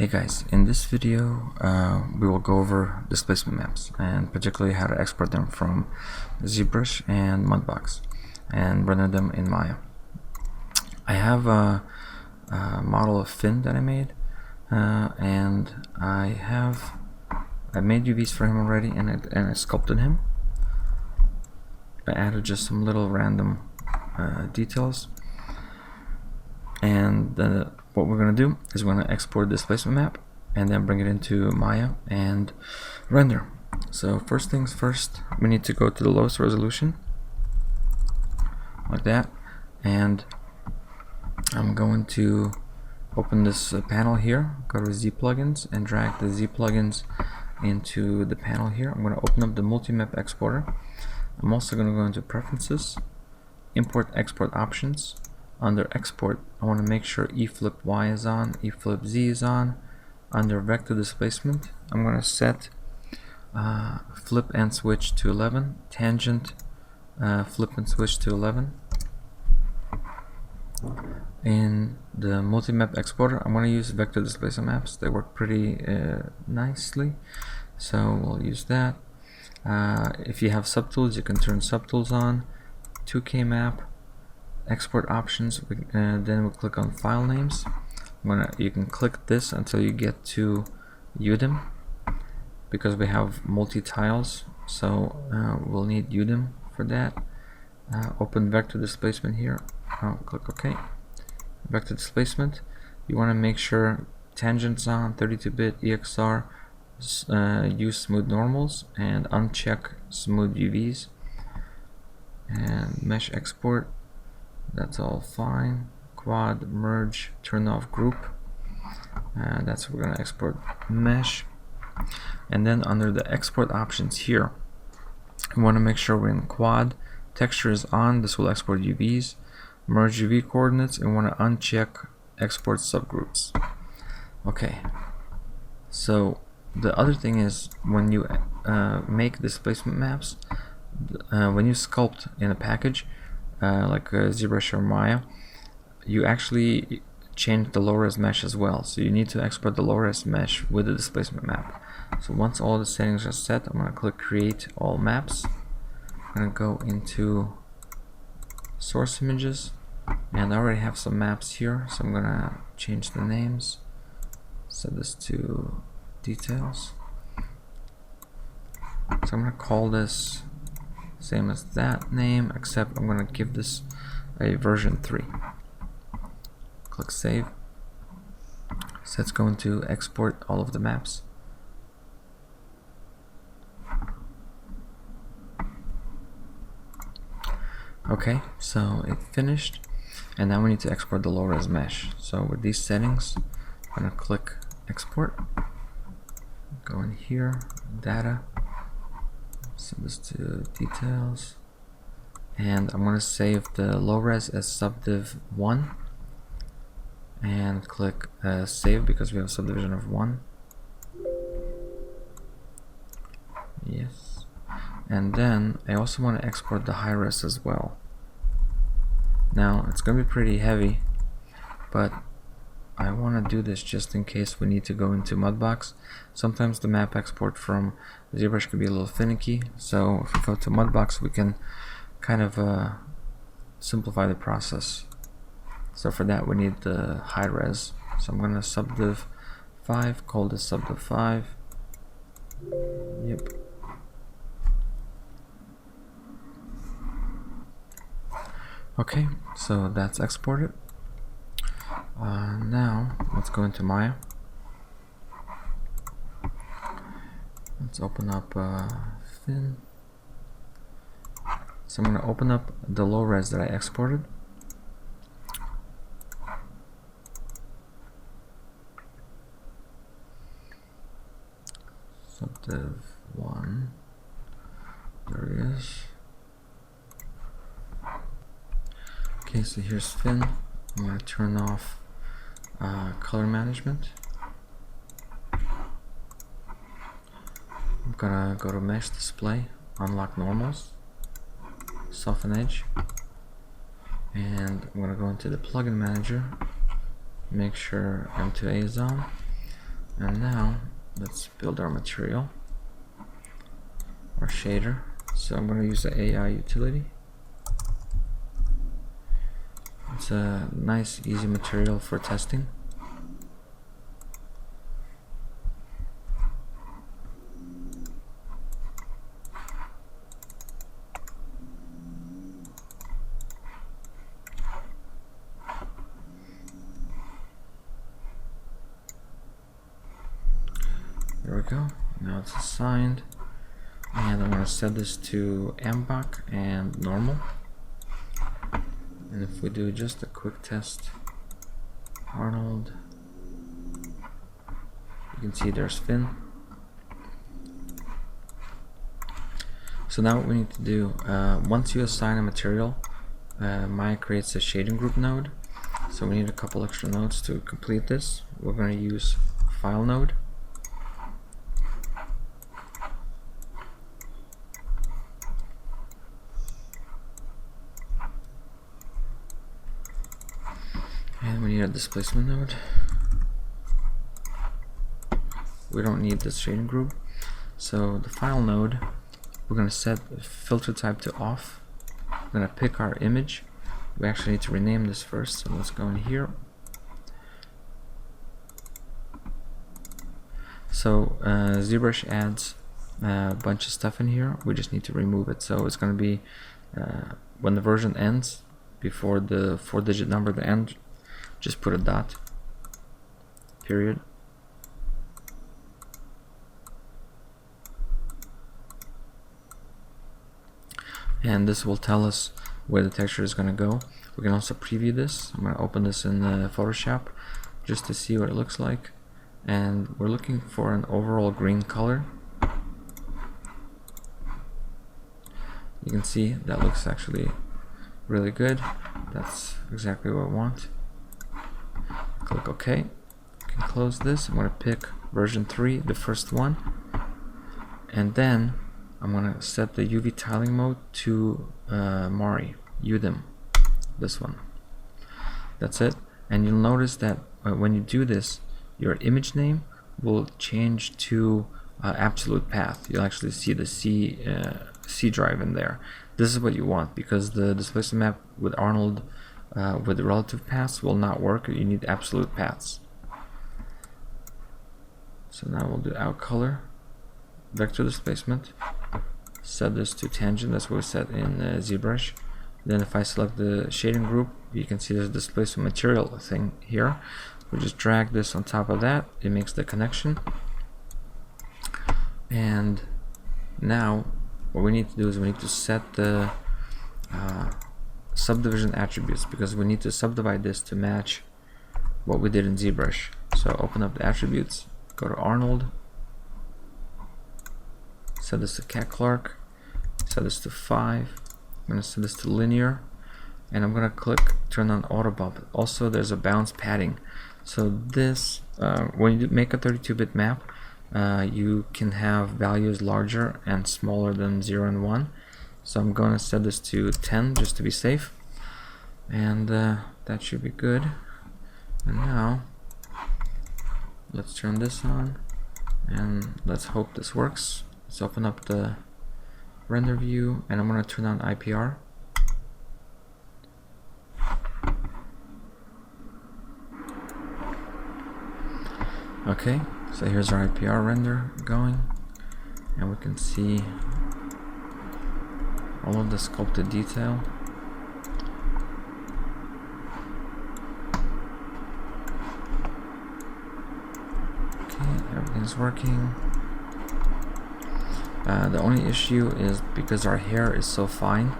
Hey guys, in this video we will go over displacement maps and particularly how to export them from ZBrush and Mudbox and render them in Maya. I have a model of Finn that I made and I made UVs for him already, and I sculpted him. I added just some little random details, and what we're going to do is we're going to export the displacement map and then bring it into Maya and render. So first things first, we need to go to the lowest resolution like that, and I'm going to open this panel here, go to Z plugins and drag the Z plugins into the panel here. I'm going to open up the multi-map exporter. I'm also going to go into preferences, import export options. Under export, I want to make sure eFlip Y is on, eFlip Z is on. Under vector displacement, I'm going to set flip and switch to 11, tangent flip and switch to 11. In the multi-map exporter, I'm going to use Vector Displacement Maps. They work pretty nicely, so we'll use that. If you have subtools, you can turn subtools on. 2K map, export options, then we'll click on file names. You can click this until you get to UDIM, because we have multi-tiles, so we'll need UDIM for that. Open vector displacement here. Click OK. Vector displacement, you want to make sure tangents on, 32-bit EXR, use smooth normals, and uncheck smooth UVs. And mesh export, that's all fine. Quad, merge, turn off group, and that's what we're going to export mesh. And then under the export options here, we want to make sure we're in quad. Texture is on, this will export UVs. Merge UV coordinates, and we want to uncheck export subgroups. Okay, so the other thing is, when you make displacement maps, when you sculpt in a package like ZBrush or Maya, you actually change the low-res mesh as well, so you need to export the low-res mesh with the displacement map. So once all the settings are set, I'm going to click create all maps. I'm going to go into source images, and I already have some maps here, so I'm going to change the names, set this to details. So I'm going to call this same as that name, except I'm going to give this a version 3. Click save. So it's going to export all of the maps. Okay, so it finished, and now we need to export the low-res mesh. So with these settings, I'm going to click export, go in here, data, set this to details, and I'm going to save the low-res as subdiv 1 and click save, because we have a subdivision of 1. Yes. And then I also want to export the high-res as well. Now it's going to be pretty heavy, but I want to do this just in case we need to go into Mudbox. Sometimes the map export from ZBrush can be a little finicky, so if we go to Mudbox, we can kind of simplify the process. So for that, we need the high res. So I'm going to subdiv 5, call this subdiv 5. Yep. Okay, so that's exported. Now let's go into Maya. Let's open up Finn. So I'm going to open up the low res that I exported. Subdiv 1. There it is. Okay, so here's Finn. I'm going to turn off color management. I'm going to go to mesh display, unlock normals, soften edge, and I'm going to go into the plugin manager, make sure M2A is on. And now let's build our material, our shader. So I'm going to use the AI utility. It's a nice, easy material for testing. There we go. Now it's assigned. And I'm going to set this to ambach and normal. And if we do just a quick test, Arnold, you can see there's fin. So now what we need to do, once you assign a material, Maya creates a shading group node. So we need a couple extra nodes to complete this. We're going to use file node. And we need a displacement node. We don't need this shading group. So the file node, we're going to set the filter type to off. We're going to pick our image. We actually need to rename this first, so let's go in here. So ZBrush adds a bunch of stuff in here. We just need to remove it. So it's going to be when the version ends, before the 4-digit number at the end, just put a dot, period. And this will tell us where the texture is going to go. We can also preview this. I'm going to open this in Photoshop just to see what it looks like. And we're looking for an overall green color. You can see that looks actually really good. That's exactly what I want. Click OK. You can close this. I'm going to pick version 3, the first one. And then I'm going to set the UV tiling mode to Mari, UDIM, this one. That's it. And you'll notice that when you do this, your image name will change to absolute path. You'll actually see the C drive in there. This is what you want, because the displacement map with Arnold with the relative paths will not work. You need absolute paths. So now we'll do out color, vector displacement, set this to tangent. That's what we set in ZBrush. Then if I select the shading group, you can see there's a displacement material thing here. We just drag this on top of that. It makes the connection. And now what we need to do is we need to set the subdivision attributes, because we need to subdivide this to match what we did in ZBrush. So open up the attributes, go to Arnold, set this to Cat Clark, set this to 5. I'm going to set this to linear, and I'm going to click turn on auto bump. Also there's a bounce padding. So this when you make a 32-bit map, you can have values larger and smaller than 0 and 1. So I'm going to set this to 10 just to be safe, and that should be good. And now let's turn this on, and let's hope this works. Let's open up the render view, and I'm going to turn on IPR. Okay, so here's our IPR render going, and we can see all of the sculpted detail. Okay, everything's working. The only issue is because our hair is so fine,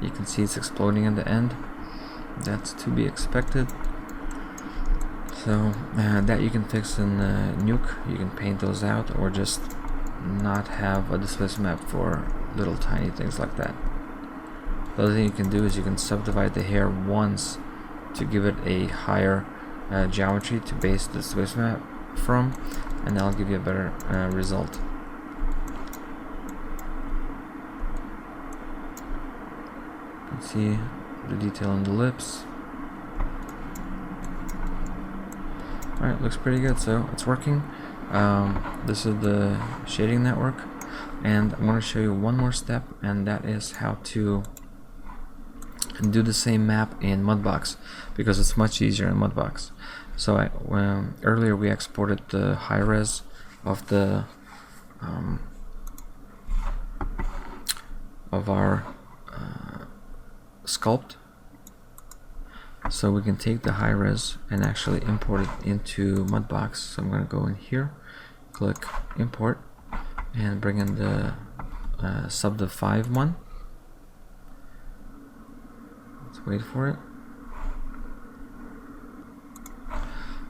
you can see it's exploding at the end. That's to be expected. So that you can fix in Nuke. You can paint those out, or just not have a displacement map for little tiny things like that. The other thing you can do is you can subdivide the hair once to give it a higher geometry to base the displacement map from, and that'll give you a better result. You can see the detail on the lips. Alright, looks pretty good, so it's working. This is the shading network, and I'm going to show you one more step, and that is how to do the same map in Mudbox, because it's much easier in Mudbox. So earlier we exported the high res of the of our sculpt, so we can take the high res and actually import it into Mudbox. So I'm going to go in here, click import, and bring in the subdiv 5 one. Let's wait for it.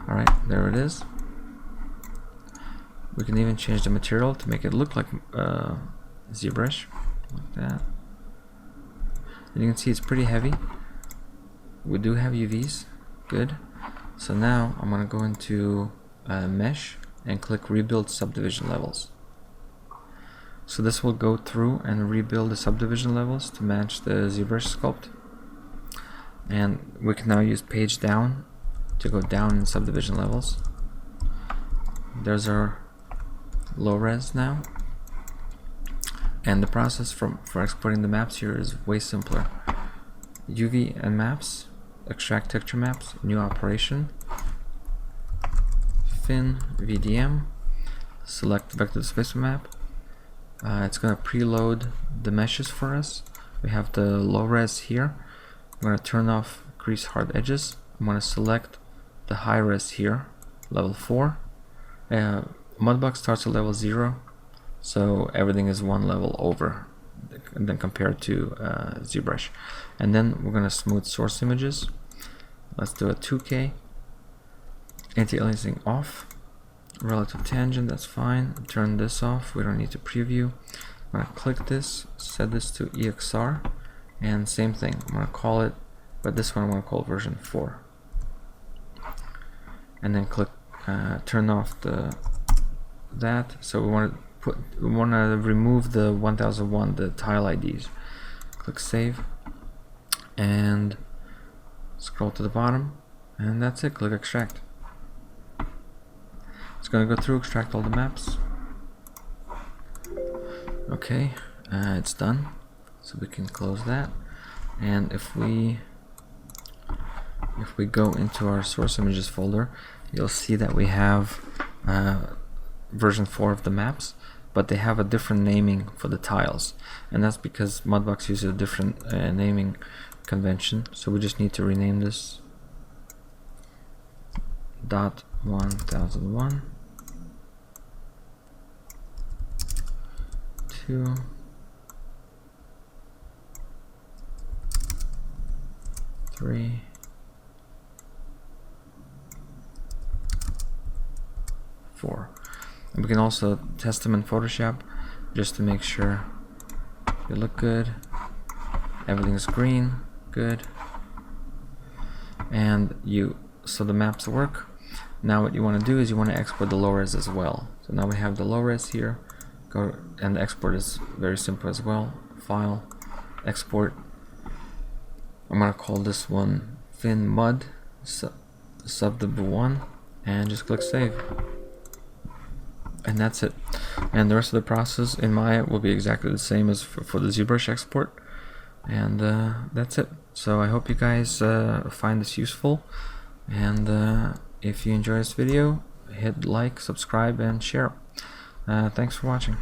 Alright, there it is. We can even change the material to make it look like ZBrush, like that. And you can see it's pretty heavy. We do have UVs, good. So now I'm going to go into mesh and click rebuild subdivision levels. So this will go through and rebuild the subdivision levels to match the ZBrush sculpt. And we can now use page down to go down in subdivision levels. There's our low res now. And the process for exporting the maps here is way simpler. UV and maps, extract texture maps, new operation, fin VDM, select vector displacement map. It's going to preload the meshes for us. We have the low res here. I'm going to turn off crease hard edges. I'm going to select the high res here, level 4. Mudbox starts at level 0, so everything is one level over and then compared to ZBrush. And then we're going to smooth source images. Let's do a 2K, anti-aliasing off, relative tangent, that's fine. Turn this off, we don't need to preview. I'm going to click this, set this to EXR, and same thing, I'm going to call it, but this one I'm going to call version 4. And then click turn off that. So we want to remove the 1001, the tile IDs. Click save and scroll to the bottom, and that's it. Click extract. It's going to go through, extract all the maps. Okay, it's done, so we can close that. And if we go into our source images folder, you'll see that we have version 4 of the maps, but they have a different naming for the tiles, and that's because Mudbox uses a different naming convention. So we just need to rename this .1001 to 3 4. And we can also test them in Photoshop just to make sure they look good. Everything's green, good. And so the maps work. Now what you want to do is you want to export the low res as well. So now we have the low res here. Go, and the export is very simple as well. File, export. I'm gonna call this one fin mud subdiv 1, and just click save. And that's it. And the rest of the process in Maya will be exactly the same as for the ZBrush export. And that's it. So I hope you guys find this useful. And if you enjoy this video, hit like, subscribe, and share. Thanks for watching.